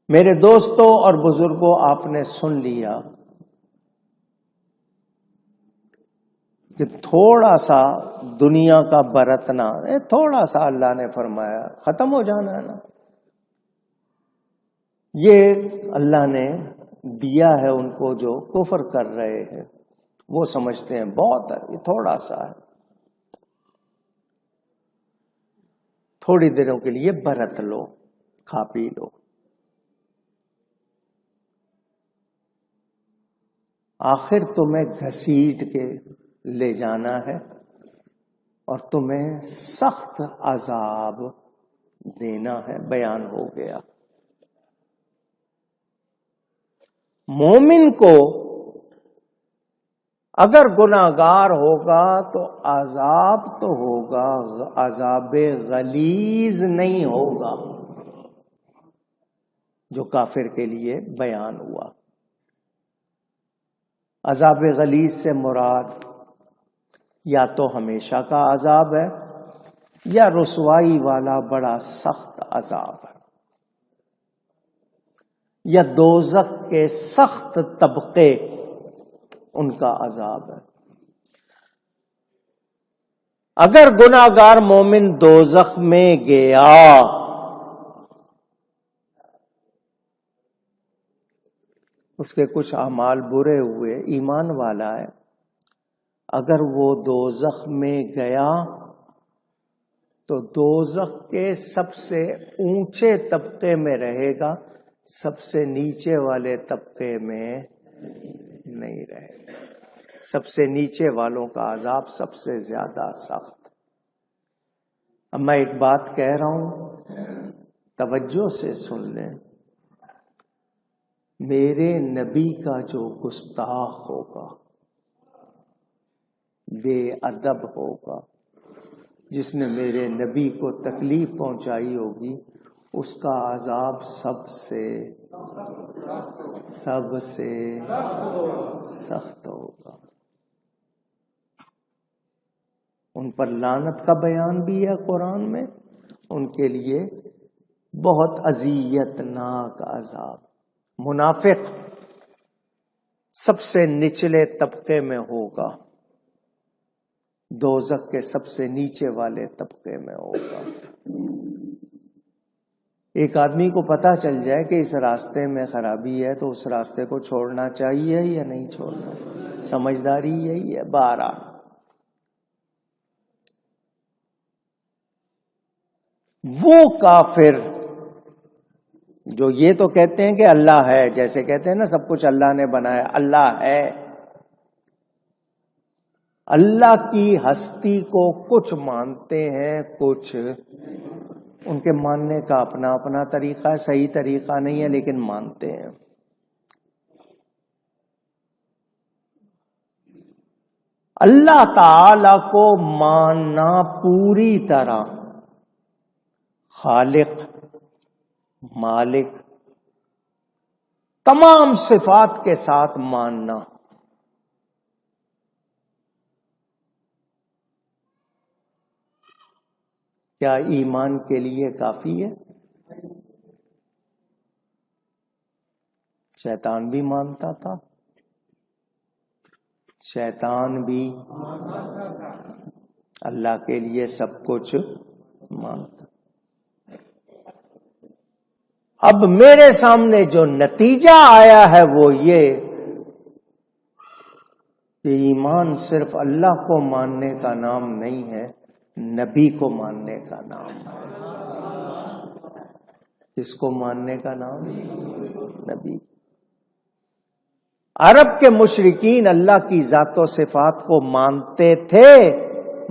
میرے دوستوں اور بزرگوں، آپ نے سن لیا کہ تھوڑا سا دنیا کا برتنا، تھوڑا سا اللہ نے فرمایا ختم ہو جانا ہے نا، یہ اللہ نے دیا ہے ان کو جو کفر کر رہے ہیں، وہ سمجھتے ہیں بہت ہے، یہ تھوڑا سا ہے، تھوڑی دنوں کے لیے برت لو، کھا پی لو، آخر تمہیں گھسیٹ کے لے جانا ہے اور تمہیں سخت عذاب دینا ہے۔ بیان ہو گیا۔ مومن کو اگر گناہگار ہوگا تو عذاب تو ہوگا، عذاب غلیظ نہیں ہوگا جو کافر کے لیے بیان ہوا۔ عذاب غلیظ سے مراد یا تو ہمیشہ کا عذاب ہے یا رسوائی والا بڑا سخت عذاب ہے، یا دوزخ کے سخت طبقے ان کا عذاب ہے۔ اگر گناہگار مومن دوزخ میں گیا اس کے کچھ اعمال برے ہوئے، ایمان والا ہے، اگر وہ دوزخ میں گیا تو دوزخ کے سب سے اونچے طبقے میں رہے گا، سب سے نیچے والے طبقے میں نہیں رہے گا۔ سب سے نیچے والوں کا عذاب سب سے زیادہ سخت۔ اب میں ایک بات کہہ رہا ہوں، توجہ سے سن لیں، میرے نبی کا جو گستاخ ہوگا، بے ادب ہوگا، جس نے میرے نبی کو تکلیف پہنچائی ہوگی، اس کا عذاب سب سے سخت ہوگا۔ ان پر لعنت کا بیان بھی ہے قرآن میں، ان کے لیے بہت اذیت ناک عذاب۔ منافق سب سے نچلے طبقے میں ہوگا، دوزخ کے سب سے نیچے والے طبقے میں ہوگا۔ ایک آدمی کو پتہ چل جائے کہ اس راستے میں خرابی ہے تو اس راستے کو چھوڑنا چاہیے یا نہیں چھوڑنا؟ سمجھداری یہی ہے۔ 12 وہ کافر جو یہ تو کہتے ہیں کہ اللہ ہے، جیسے کہتے ہیں نا سب کچھ اللہ نے بنایا، اللہ ہے، اللہ کی ہستی کو کچھ مانتے ہیں، کچھ ان کے ماننے کا اپنا اپنا طریقہ ہے، صحیح طریقہ نہیں ہے لیکن مانتے ہیں۔ اللہ تعالی کو ماننا پوری طرح، خالق، مالک، تمام صفات کے ساتھ ماننا، کیا ایمان کے لیے کافی ہے؟ شیطان بھی مانتا تھا، شیطان بھی اللہ کے لیے سب کچھ مانتا۔ اب میرے سامنے جو نتیجہ آیا ہے وہ یہ کہ ایمان صرف اللہ کو ماننے کا نام نہیں ہے، نبی کو ماننے کا نام ہے۔ کس کو ماننے کا نام؟ نبی۔ عرب کے مشرکین اللہ کی ذات و صفات کو مانتے تھے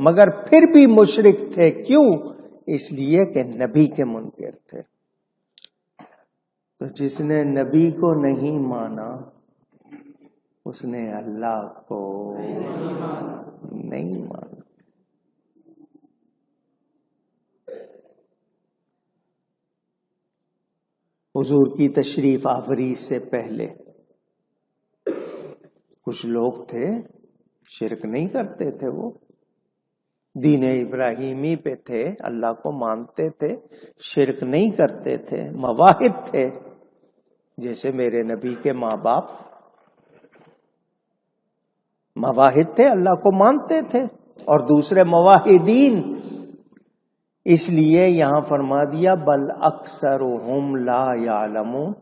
مگر پھر بھی مشرک تھے، کیوں؟ اس لیے کہ نبی کے منکر تھے۔ تو جس نے نبی کو نہیں مانا اس نے اللہ کو نہیں مانا۔ حضور کی تشریف آوری سے پہلے کچھ لوگ تھے، شرک نہیں کرتے تھے، وہ دین ابراہیمی پہ تھے، اللہ کو مانتے تھے، شرک نہیں کرتے تھے، مواحد تھے، جیسے میرے نبی کے ماں باپ مواحد تھے، اللہ کو مانتے تھے، اور دوسرے موحدین. اس لیے یہاں فرما دیا بل اکثرہم لا یعلمون،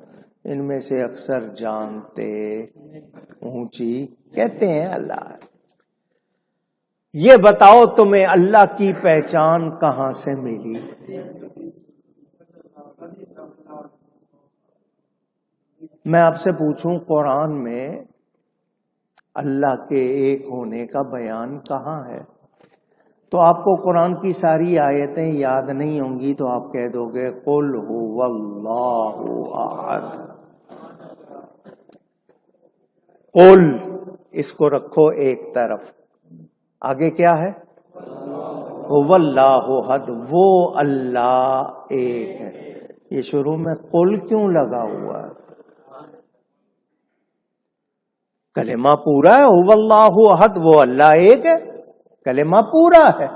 ان میں سے اکثر جانتے اونچی کہتے ہیں اللہ. یہ بتاؤ تمہیں اللہ کی پہچان کہاں سے ملی؟ میں آپ سے پوچھوں قرآن میں اللہ کے ایک ہونے کا بیان کہاں ہے؟ تو آپ کو قرآن کی ساری آیتیں یاد نہیں ہوں گی تو آپ کہہ دو گے قل هو اللہ احد. قل اس کو رکھو ایک طرف، آگے کیا ہے؟ هو اللہ احد، وہ اللہ ایک ہے. یہ شروع میں قل کیوں لگا ہوا ہے؟ کلمہ پورا ہے، هو اللہ احد، وہ اللہ ایک ہے، کلمہ پورا ہے.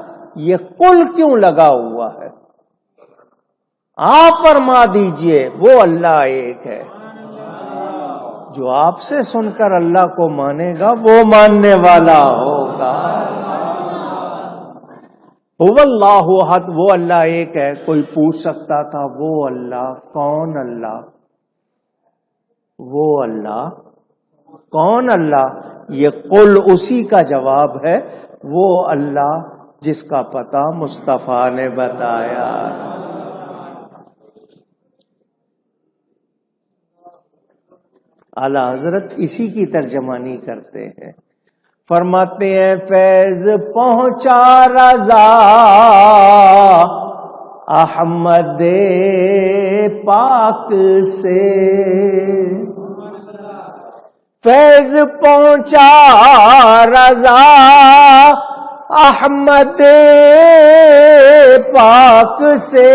یہ قل کیوں لگا ہوا ہے؟ آپ فرما دیجئے وہ اللہ ایک ہے. جو آپ سے سن کر اللہ کو مانے گا وہ ماننے والا ہوگا. هو اللہ احد، وہ اللہ ایک ہے. کوئی پوچھ سکتا تھا وہ اللہ کون؟ اللہ وہ اللہ کون؟ اللہ. یہ قل اسی کا جواب ہے، وہ اللہ جس کا پتہ مصطفیٰ نے بتایا. اعلی حضرت اسی کی ترجمانی کرتے ہیں، فرماتے ہیں فیض پہنچا رضا احمد پاک سے، فیض پہنچا رضا احمد پاک سے،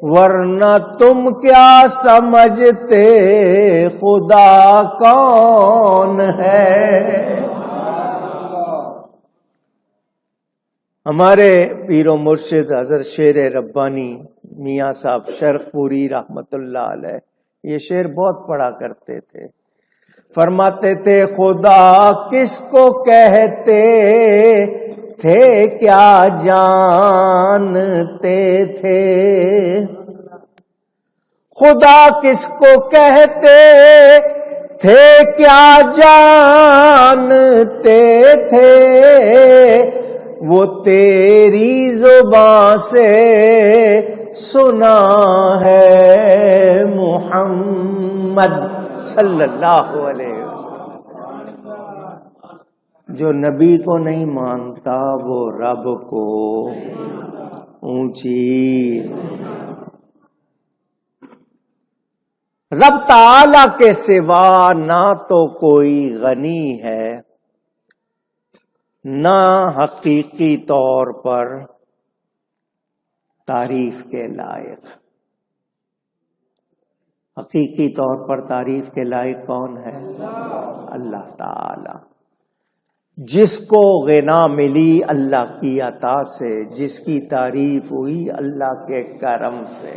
ورنہ تم کیا سمجھتے خدا کون ہے. ہمارے پیر و مرشد حضرت شیر ربانی میاں صاحب شرق پوری رحمت اللہ علیہ یہ شعر بہت پڑھا کرتے تھے. فرماتے تھے خدا کس کو کہتے تھے کیا جانتے تھے، خدا کس کو کہتے تھے کیا جانتے تھے، وہ تیری زبان سے سنا ہے محمد صلی اللہ علیہ وسلم. جو نبی کو نہیں مانتا وہ رب کو اونچی. رب تعالی کے سوا نہ تو کوئی غنی ہے نہ حقیقی طور پر تعریف کے لائق. حقیقی طور پر تعریف کے لائق کون ہے؟ اللہ تعالی. جس کو غنا ملی اللہ کی عطا سے، جس کی تعریف ہوئی اللہ کے کرم سے.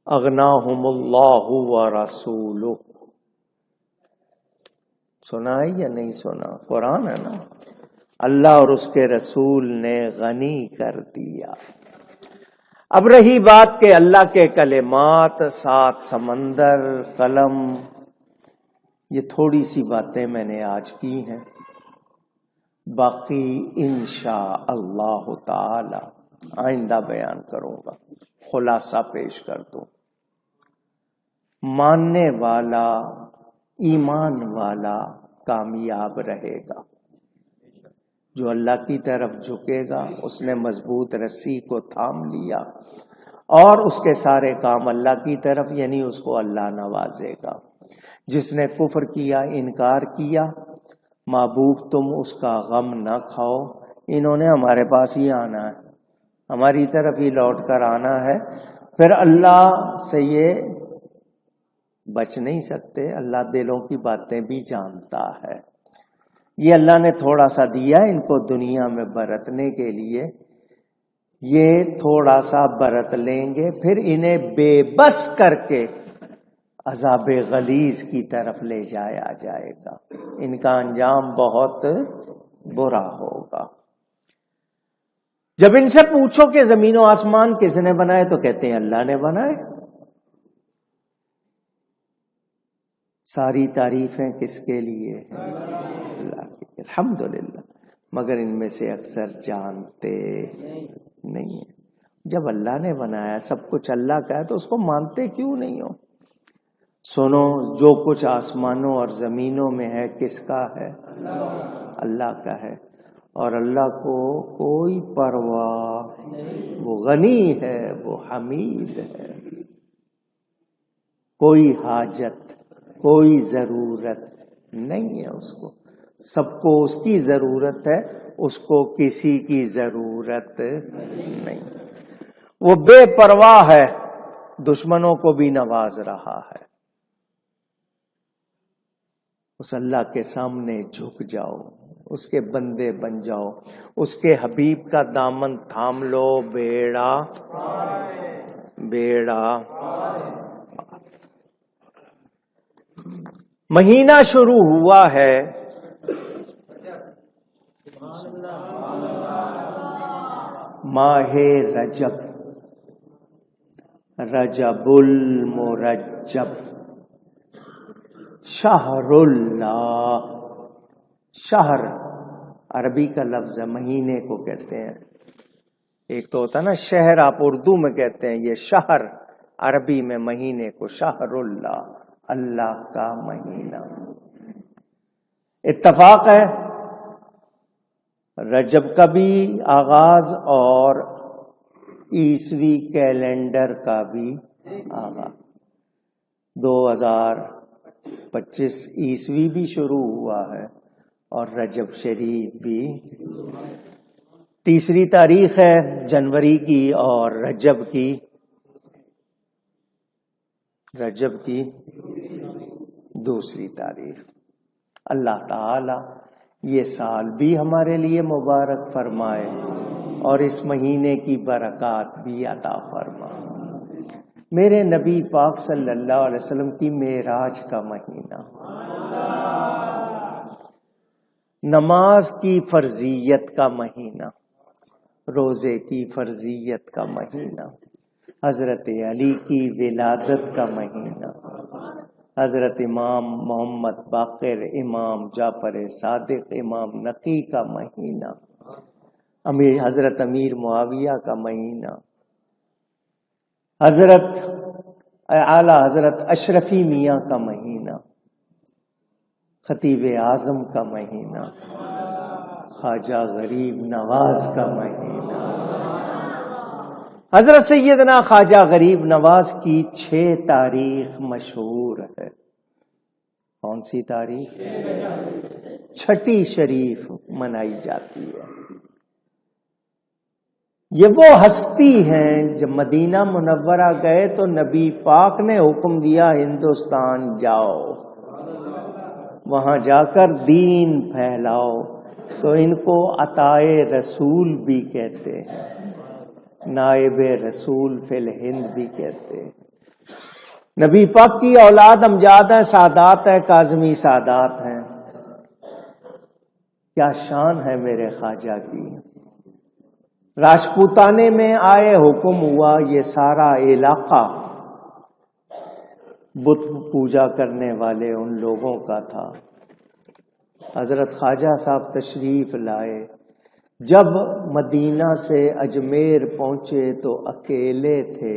اغناہم اللہ ورسولہ. سنا ہے یا نہیں سنا؟ قرآن ہے نا. اللہ اور اس کے رسول نے غنی کر دیا. اب رہی بات کہ اللہ کے کلمات، سات سمندر، قلم، یہ تھوڑی سی باتیں میں نے آج کی ہیں، باقی انشاء اللہ تعالی آئندہ بیان کروں گا. خلاصہ پیش کر دوں. ماننے والا، ایمان والا کامیاب رہے گا. جو اللہ کی طرف جھکے گا اس نے مضبوط رسی کو تھام لیا اور اس کے سارے کام اللہ کی طرف، یعنی اس کو اللہ نوازے گا. جس نے کفر کیا، انکار کیا، محبوب تم اس کا غم نہ کھاؤ، انہوں نے ہمارے پاس ہی آنا ہے، ہماری طرف ہی لوٹ کر آنا ہے. پھر اللہ سے یہ بچ نہیں سکتے، اللہ دلوں کی باتیں بھی جانتا ہے. یہ اللہ نے تھوڑا سا دیا ان کو دنیا میں برتنے کے لیے یہ تھوڑا سا برت لیں گے، پھر انہیں بے بس کر کے عذاب غلیظ کی طرف لے جایا جائے گا، ان کا انجام بہت برا ہوگا۔ جب ان سے پوچھو کہ زمین و آسمان کس نے بنائے تو کہتے ہیں اللہ نے بنائے۔ ساری تعریفیں کس کے لیے ہیں؟ اللہ کی، الحمدللہ۔ مگر ان میں سے اکثر جانتے نہیں ہیں۔ جب اللہ نے بنایا، سب کچھ اللہ کا ہے، تو اس کو مانتے کیوں نہیں ہو؟ سنو، جو کچھ آسمانوں اور زمینوں میں ہے کس کا ہے؟ اللہ کا ہے، اور اللہ کو کوئی پرواہ، وہ غنی ہے، وہ حمید ہے، کوئی حاجت، کوئی ضرورت نہیں ہے اس کو، سب کو اس کی ضرورت ہے، اس کو کسی کی ضرورت نہیں۔ وہ بے پرواہ ہے، دشمنوں کو بھی نواز رہا ہے۔ اس اللہ کے سامنے جھک جاؤ، اس کے بندے بن جاؤ، اس کے حبیب کا دامن تھام لو، بیڑا بیڑا۔ مہینہ شروع ہوا ہے، ماہ رجب، رجب المرجب، شہر اللہ۔ شہر عربی کا لفظ ہے، مہینے کو کہتے ہیں۔ ایک تو ہوتا ہے نا شہر، آپ اردو میں کہتے ہیں، یہ شہر عربی میں مہینے کو شہر اللہ، اللہ کا مہینہ۔ اتفاق ہے رجب کا بھی آغاز اور عیسوی کیلنڈر کا بھی آغاز، 2025 عیسوی بھی شروع ہوا ہے اور رجب شریف بھی۔ تیسری تاریخ ہے جنوری کی اور رجب کی دوسری تاریخ۔ اللہ تعالی یہ سال بھی ہمارے لیے مبارک فرمائے اور اس مہینے کی برکات بھی عطا فرمائے۔ میرے نبی پاک صلی اللہ علیہ وسلم کی معراج کا مہینہ، نماز کی فرضیت کا مہینہ، روزے کی فرضیت کا مہینہ، حضرت علی کی ولادت کا مہینہ، حضرت امام محمد باقر، امام جعفر صادق، امام نقی کا مہینہ، حضرت امیر معاویہ کا مہینہ، حضرت اعلی حضرت اشرفی میاں کا مہینہ، خطیب اعظم کا مہینہ، خواجہ غریب نواز کا مہینہ۔ حضرت سیدنا خواجہ غریب نواز کی 6 تاریخ مشہور ہے۔ کون سی تاریخ؟ چھٹی شریف منائی جاتی ہے۔ یہ وہ ہستی ہیں جب مدینہ منورہ گئے تو نبی پاک نے حکم دیا ہندوستان جاؤ، وہاں جا کر دین پھیلاؤ، تو ان کو عطائے رسول بھی کہتے ہیں، نائب رسول فی الہند بھی کہتے ہیں۔ نبی پاک کی اولاد امجاد ہیں، سادات ہیں، کاظمی سادات ہیں۔ کیا شان ہے میرے خواجہ کی۔ راجپوتانے میں آئے، حکم ہوا یہ سارا علاقہ بت پوجا کرنے والے ان لوگوں کا تھا۔ حضرت خواجہ صاحب تشریف لائے، جب مدینہ سے اجمیر پہنچے تو اکیلے تھے،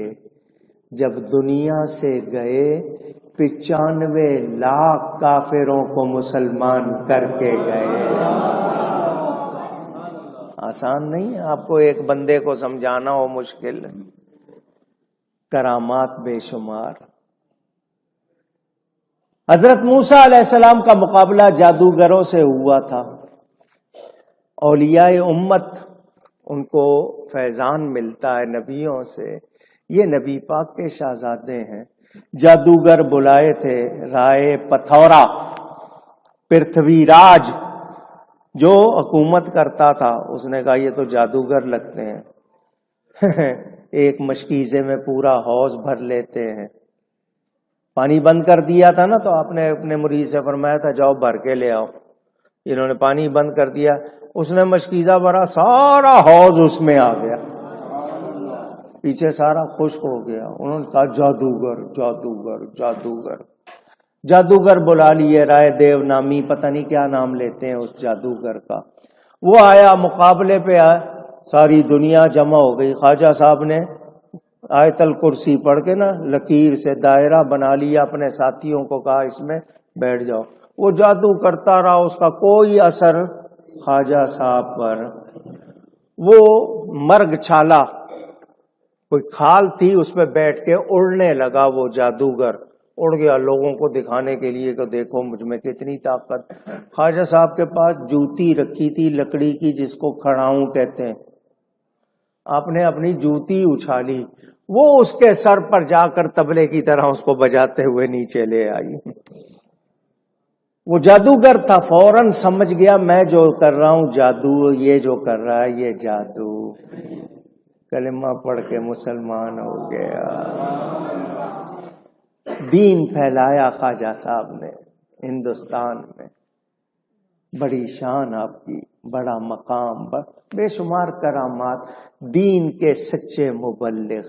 جب دنیا سے گئے 95 لاکھ کافروں کو مسلمان کر کے گئے۔ آسان نہیں ہے، آپ کو ایک بندے کو سمجھانا ہو مشکل، کرامات بے شمار۔ حضرت موسیٰ علیہ السلام کا مقابلہ جادوگروں سے ہوا تھا۔ اولیاء امت ان کو فیضان ملتا ہے نبیوں سے، یہ نبی پاک کے شہزادے ہیں۔ جادوگر بلائے تھے، رائے پتھورا پرتھوی راج جو حکومت کرتا تھا، اس نے کہا یہ تو جادوگر لگتے ہیں، ایک مشکیزے میں پورا حوض بھر لیتے ہیں. پانی بند کر دیا تھا نا تو آپ نے اپنے مرید سے فرمایا تھا جاؤ بھر کے لے آؤ. انہوں نے پانی بند کر دیا, اس نے مشکیزہ بھرا, سارا حوض اس میں آ گیا, پیچھے سارا خشک ہو گیا. انہوں نے کہا جادوگر جادوگر جادوگر. جادوگر بلا لیے, رائے دیو نامی, پتہ نہیں کیا نام لیتے ہیں اس جادوگر کا. وہ آیا, مقابلے پہ آیا, ساری دنیا جمع ہو گئی. خواجہ صاحب نے آیت الکرسی پڑھ کے نا لکیر سے دائرہ بنا لیا, اپنے ساتھیوں کو کہا اس میں بیٹھ جاؤ. وہ جادو کرتا رہا, اس کا کوئی اثر خواجہ صاحب پر. وہ مرگ چھالا کوئی کھال تھی, اس پہ بیٹھ کے اڑنے لگا. وہ جادوگر اڑ گیا لوگوں کو دکھانے کے لیے کہ دیکھو مجھ میں کتنی طاقت. خواجہ صاحب کے پاس جوتی رکھی تھی لکڑی کی جس کو کھڑاؤں کہتے ہیں. آپ نے اپنی جوتی اچھالی, وہ اس کے سر پر جا کر طبلے کی طرح اس کو بجاتے ہوئے نیچے لے آئی. وہ جادوگر تھا, فوراً سمجھ گیا میں جو کر رہا ہوں جادو, یہ جو کر رہا ہے یہ جادو. کلمہ پڑھ کے مسلمان ہو گیا. دین پھیلایا خواجہ صاحب نے ہندوستان میں. بڑی شان آپ کی, بڑا مقام, بے شمار کرامات. دین کے سچے مبلغ,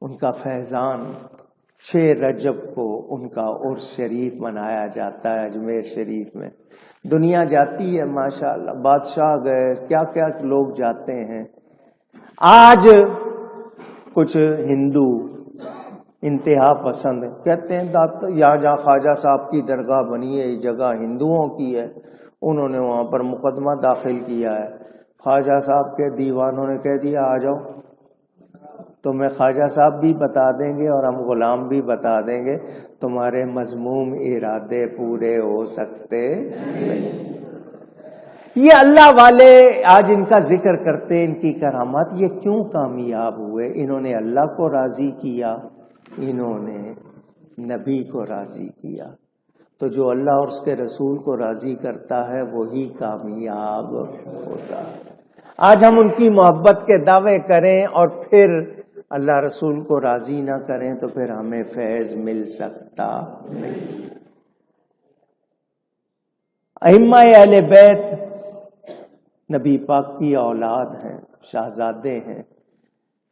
ان کا فیضان. 6 رجب کو ان کا عرس شریف منایا جاتا ہے اجمیر شریف میں. دنیا جاتی ہے ماشاءاللہ, بادشاہ گئے, کیا کیا لوگ جاتے ہیں. آج کچھ ہندو انتہا پسند کہتے ہیں یا جہاں خواجہ صاحب کی درگاہ بنی ہے یہ جگہ ہندوؤں کی ہے, انہوں نے وہاں پر مقدمہ داخل کیا ہے. خواجہ صاحب کے دیوانوں نے کہہ دیا آ جاؤ, تمہیں خواجہ صاحب بھی بتا دیں گے اور ہم غلام بھی بتا دیں گے, تمہارے مذموم ارادے پورے ہو سکتے نہیں. یہ اللہ والے آج ان کا ذکر کرتے, ان کی کرامات. یہ کیوں کامیاب ہوئے؟ انہوں نے اللہ کو راضی کیا, انہوں نے نبی کو راضی کیا. تو جو اللہ اور اس کے رسول کو راضی کرتا ہے وہی کامیاب ہوتا ہے. آج ہم ان کی محبت کے دعوے کریں اور پھر اللہ رسول کو راضی نہ کریں تو پھر ہمیں فیض مل سکتا نہیں. ائمہ اہل بیت نبی پاک کی اولاد ہیں, شہزادے ہیں.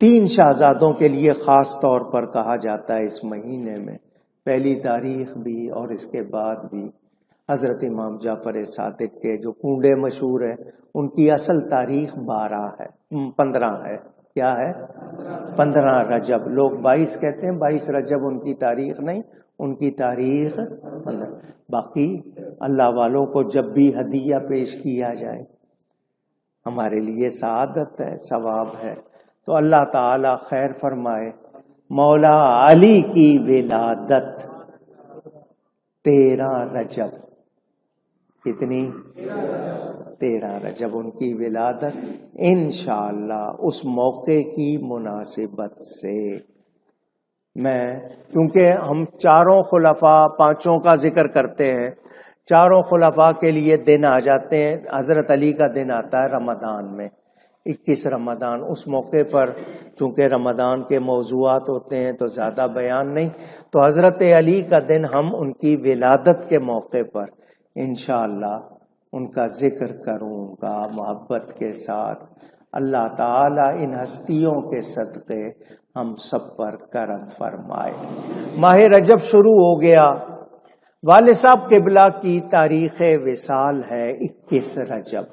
3 شہزادوں کے لیے خاص طور پر کہا جاتا ہے اس مہینے میں, پہلی تاریخ بھی اور اس کے بعد بھی. حضرت امام جعفر صادق کے جو کنڈے مشہور ہیں ان کی اصل تاریخ 15 ہے. کیا ہے؟ 15 رجب. لوگ 22 کہتے ہیں, 22 رجب ان کی تاریخ نہیں, ان کی تاریخ 15. باقی اللہ والوں کو جب بھی ہدیہ پیش کیا جائے ہمارے لیے سعادت ہے, ثواب ہے. تو اللہ تعالی خیر فرمائے. مولا علی کی ولادت 13 رجب. کتنی؟ 13 رجب ان کی ولادت. انشاءاللہ اس موقع کی مناسبت سے میں, کیونکہ ہم 4 خلفاء 5 کا ذکر کرتے ہیں, 4 خلفاء کے لیے دن آ جاتے ہیں. حضرت علی کا دن آتا ہے رمضان میں, 21 رمضان. اس موقع پر چونکہ رمضان کے موضوعات ہوتے ہیں تو زیادہ بیان نہیں, تو حضرت علی کا دن ہم ان کی ولادت کے موقع پر انشاءاللہ ان کا ذکر کروں گا محبت کے ساتھ. اللہ تعالی ان ہستیوں کے صدقے ہم سب پر کرم فرمائے. ماہ رجب شروع ہو گیا. والد صاحب قبلہ کی تاریخ وصال ہے 21 رجب.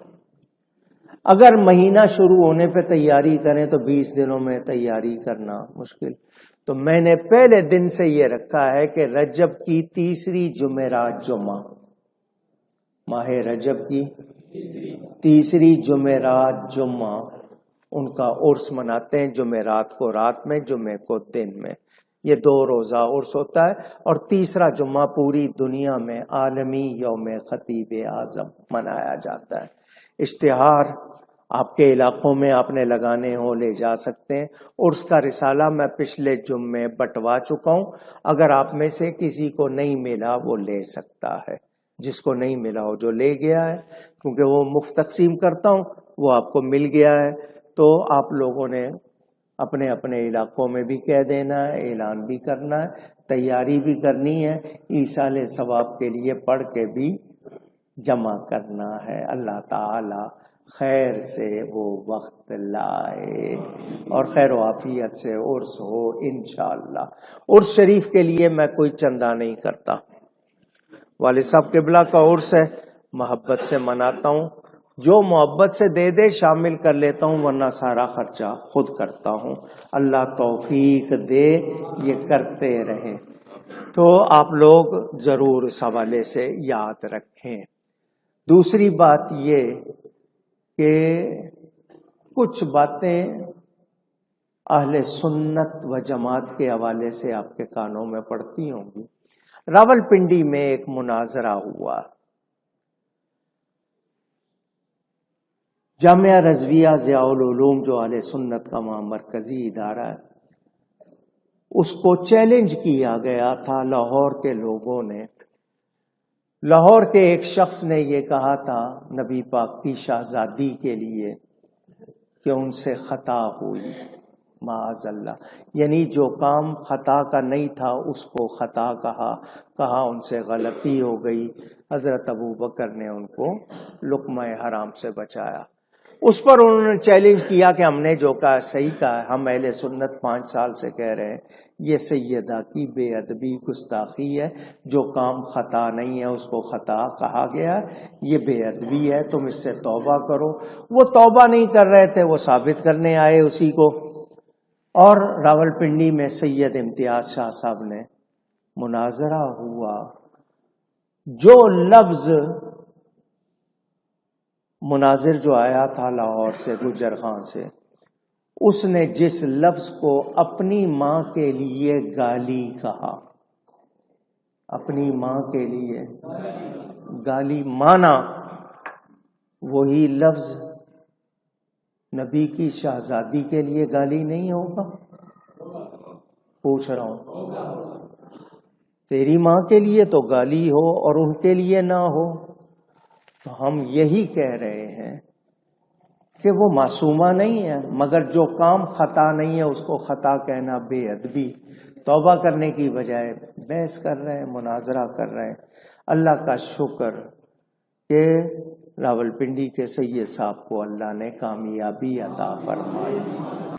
اگر مہینہ شروع ہونے پہ تیاری کریں تو 20 دنوں میں تیاری کرنا مشکل. تو میں نے پہلے دن سے یہ رکھا ہے کہ رجب کی 3ری جمعرات جمعہ, ماہ رجب کی 3ری جمعرات جمعہ ان کا عرس مناتے ہیں. جمعرات کو رات میں, جمعے کو دن میں. یہ 2 روزہ عرس ہوتا ہے. اور 3را جمعہ پوری دنیا میں عالمی یوم خطیب اعظم منایا جاتا ہے. اشتہار آپ کے علاقوں میں آپ نے لگانے ہوں لے جا سکتے ہیں. عرس کا رسالہ میں پچھلے جمعے بٹوا چکا ہوں, اگر آپ میں سے کسی کو نہیں ملا وہ لے سکتا ہے. جس کو نہیں ملا ہو جو لے گیا ہے, کیونکہ وہ مفت تقسیم کرتا ہوں, وہ آپ کو مل گیا ہے. تو آپ لوگوں نے اپنے اپنے علاقوں میں بھی کہہ دینا ہے، اعلان بھی کرنا ہے، تیاری بھی کرنی ہے، ایصال ثواب کے لیے پڑھ کے بھی جمع کرنا ہے۔ اللہ تعالی خیر سے وہ وقت لائے اور خیر و عافیت سے عرس ہو انشاءاللہ۔ عرس شریف کے لیے میں کوئی چندہ نہیں کرتا، والد صاحب قبلہ کا عرس ہے، محبت سے مناتا ہوں، جو محبت سے دے دے شامل کر لیتا ہوں، ورنہ سارا خرچہ خود کرتا ہوں۔ اللہ توفیق دے یہ کرتے رہیں۔ تو آپ لوگ ضرور اس حوالے سے یاد رکھیں۔ دوسری بات یہ کہ کچھ باتیں اہل سنت و جماعت کے حوالے سے آپ کے کانوں میں پڑتی ہوں گی۔ راولپنڈی میں ایک مناظرہ ہوا، جامعہ رضویہ ضیاء العلوم جو اہل سنت کا وہاں مرکزی ادارہ ہے، اس کو چیلنج کیا گیا تھا لاہور کے لوگوں نے۔ لاہور کے ایک شخص نے یہ کہا تھا نبی پاک کی شہزادی کے لیے کہ ان سے خطا ہوئی، معاذ اللہ، یعنی جو کام خطا کا نہیں تھا اس کو خطا کہا ان سے غلطی ہو گئی۔ حضرت ابوبکر نے ان کو لقمہ حرام سے بچایا۔ اس پر انہوں نے چیلنج کیا کہ ہم نے جو کہا صحیح کہا، ہم اہل سنت 5 سال سے کہہ رہے ہیں یہ سیدہ کی بے ادبی گستاخی ہے، جو کام خطا نہیں ہے اس کو خطا کہا گیا، یہ بے ادبی ہے، تم اس سے توبہ کرو۔ وہ توبہ نہیں کر رہے تھے، وہ ثابت کرنے آئے اسی کو۔ اور راولپنڈی میں سید امتیاز شاہ صاحب نے مناظرہ ہوا، جو لفظ مناظر جو آیا تھا لاہور سے، گجر خان سے، اس نے جس لفظ کو اپنی ماں کے لیے گالی کہا، اپنی ماں کے لیے گالی مانا، وہی لفظ نبی کی شہزادی کے لیے گالی نہیں ہوگا؟ پوچھ رہا ہوں، تیری ماں کے لیے تو گالی ہو اور ان کے لیے نہ ہو۔ تو ہم یہی کہہ رہے ہیں کہ وہ معصومہ نہیں ہے، مگر جو کام خطا نہیں ہے اس کو خطا کہنا بے ادبی۔ توبہ کرنے کی بجائے بحث کر رہے ہیں، مناظرہ کر رہے ہیں۔ اللہ کا شکر کہ راولپنڈی کے سید صاحب کو اللہ نے کامیابی عطا فرمائی۔